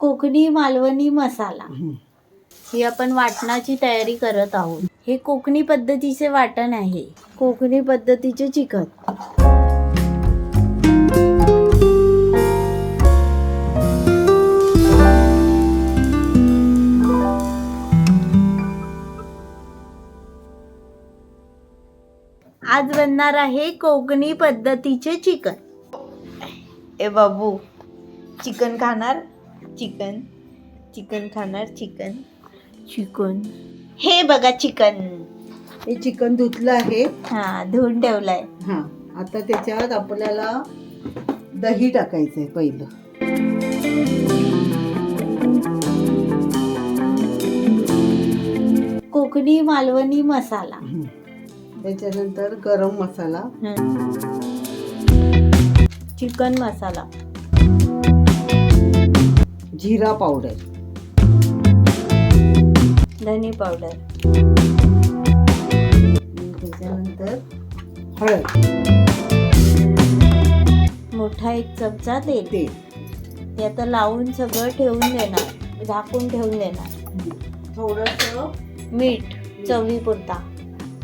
कोकणी मालवणी मसाला हं. ही आपण वाटणाची तयारी करत आहोत. हे कोकणी पद्धतीचे वाटण आहे. कोकणी पद्धतीचे चिकन. आज बनणार आहे कोकणी पद्धतीचे चिकन. ए बाबू, चिकन खाणार? चिकन चिकन खाणार? चिकन चिकन हे बघा चिकन. हे चिकन धुतलं आहे. हा, धुवून ठेवलाय. हा, आता त्याच्यात आपल्याला दही टाकायचं आहे पहिलं. कोकणी मालवणी मसाला. त्याच्यानंतर गरम मसाला, चिकन मसाला, जिरा पावडर, धने पावडर, त्याच्यानंतर हळद, मोठा एक चमचा तेल. तेल. हे आता लावून सगळं ठेवून देणार, झाकून ठेवून देणार. थोडंसं मीठ चवीपुरता.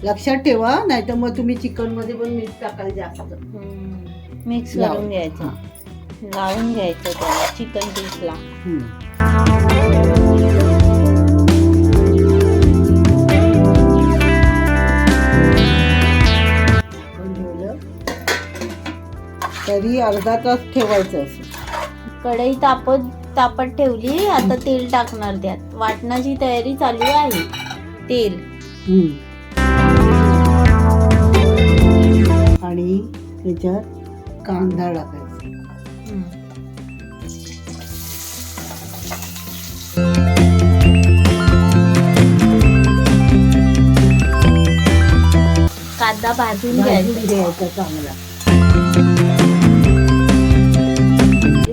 लक्षात ठेवा, नाही तर मग तुम्ही चिकन मध्ये पण मीठ टाकाल जास्त. मिक्स लावून. करून घ्यायचं. लावून घ्यायचं त्याला चिकन पीसला. तरी अर्धा तास ठेवायचं असं. कढई तापत ठेवली. आता तेल टाकणार त्यात. वाटणाची तयारी चालू आहे. तेल आणि त्याच्यात कांदा टाकायचा. कांदा भाजून घ्यायचा चांगला.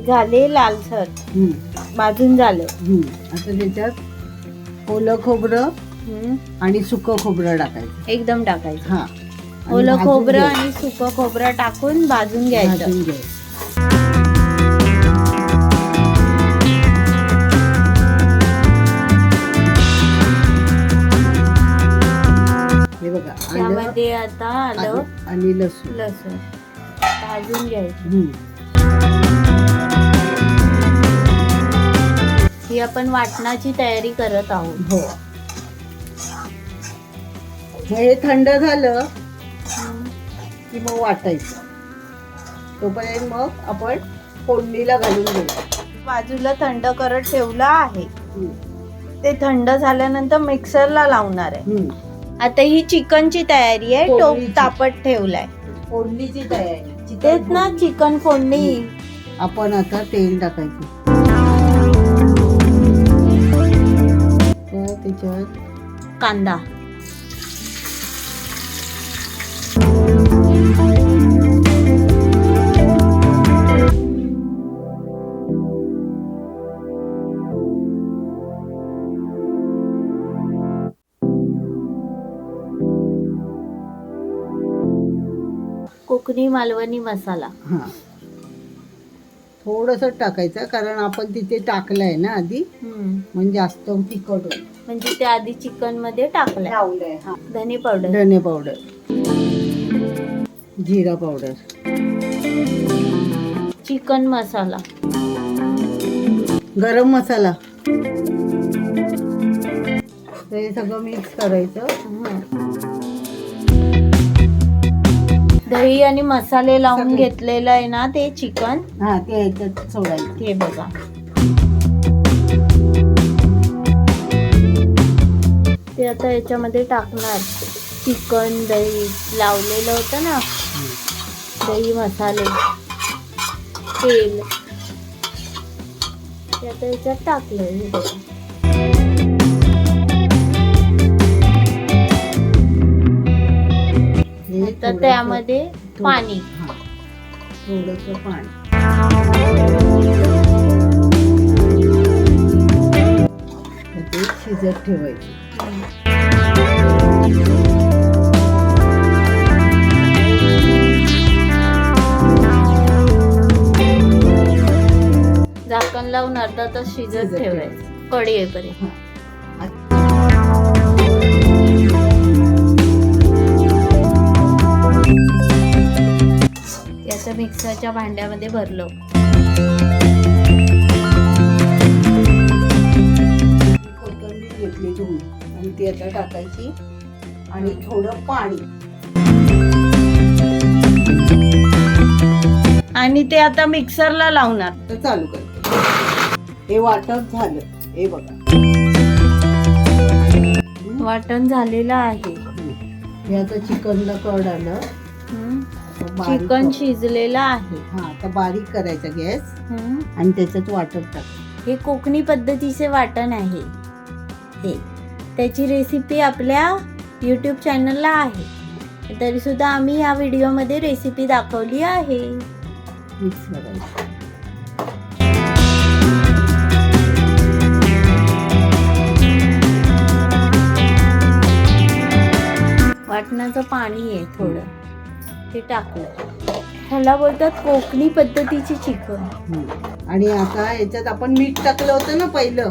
झाले लालसर. भाजून झालं. आता त्याच्यात ओलं खोबरं आणि सुकं खोबरं टाकायचं. एकदम टाकायचं. हा, ओलं खोबरं आणि सुकं खोबरं टाकून भाजून घ्यायचं. हे बघा, त्यामध्ये आता आलं आणि लसूण भाजून घ्यायचं. ही आपण वाटणाची तयारी करत आहोत. हो. हे थंड झालं की मग वाटायचं. तोपर्यंत मग आपण फोडणीला घालून घेऊ. बाजूला थंड करत ठेवलं आहे. ते थंड झाल्यानंतर मिक्सरला लावणार आहे. आता ही चिकनची तयारी आहे. टोप तापत ठेवलाय. फोडणीची तयारी. तेच ना, चिकन फोडणी. आपण आता तेल टाकायचं. त्याच्यात कांदा, कोकणी मालवणी मसाला. हा, थोडस टाकायचं, कारण आपण तिथे टाकलंय ना आधी, म्हणजे जास्त तिखट होईल. म्हणजे ते आधी चिकन मध्ये टाकलंय. धने पावडर, धने पावडर, जिरा पावडर, चिकन मसाला, गरम मसाला. हे सगळं मिक्स करायचं. दही आणि मसाले लावून घेतलेलं आहे ना ते चिकन. हा, ते याच्यात सोडायचं. हे बघा, ते आता याच्यामध्ये टाकणार. चिकन, दही लावलेलं होतं ना, दही, मसाले, तेल, ते आता याच्यात टाकलंय. हे बघा, तर त्यामध्ये पाणी, थोडंसं पाणी. ते शिजत ठेवायचं. झाकण लावून अर्धा तास शिजत ठेवायचं कढी येईपर्यंत. याचं मिक्सरच्या भांड्यामध्ये भरलं. कोथिंबीर घेतली धुवून आणि ती आता टाकायची आणि थोडं पाणी आणि ते आता मिक्सरला लावणार. तर चालू करते. हे वाटप झालं. हे बघा वाटण झालेलं आहे. हे आता चिकनला कड आलं. चिकन शिजलेलं आहे. हा आता बारीक करायचा गॅस आणि त्याच्यात वाटप टाक. हे कोकणी पद्धतीचे वाटण आहे. हे त्याची रेसिपी आपल्या YouTube चॅनलला आहे. तरी सुद्धा आम्ही या व्हिडिओमध्ये रेसिपी दाखवली आहे. मिक्स करायचं. वाटणाचं पाणी आहे थोडं, ते टाकलं. ह्याला बोलतात कोकणी पद्धतीची चिकन. आणि आता याच्यात आपण मीठ टाकलं होतं ना पहिलं,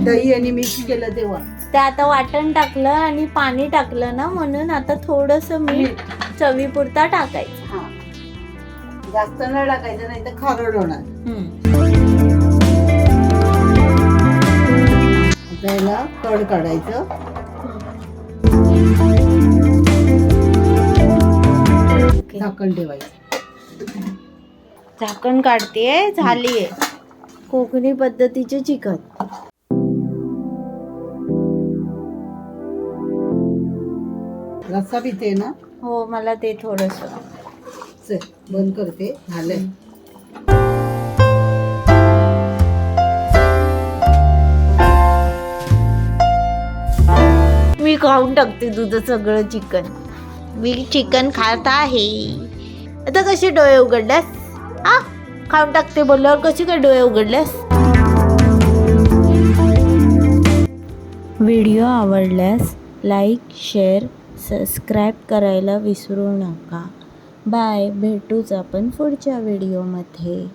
दही आणि मिक्स केलं तेव्हा, ते आता वाटण टाकलं आणि पाणी टाकलं ना, म्हणून आता थोडस मीठ चवीपुरता टाकायचं. हा जास्त न टाकायचं नाही तर खारड होणार. आता याला कड काढायचं. झाकण ठेवायचं. झाकण काढतेय. झालीये कोकणी पद्धतीचे चिकन. रस्सा पिते ना. हो मला ते थोडस. चल बंद करते. झालंय. मी खाऊन टाकते तुझं सगळं चिकन. मी चिकन खात आहे. आता कसे डोळे उघडल्यास? हा खाऊन टाकते बोलल्यावर कशी काय डोळे उघडल्यास? व्हिडिओ आवडल्यास लाईक, शेअर, सबस्क्राईब करायला विसरू नका. बाय. भेटूच आपण पुढच्या व्हिडिओमध्ये.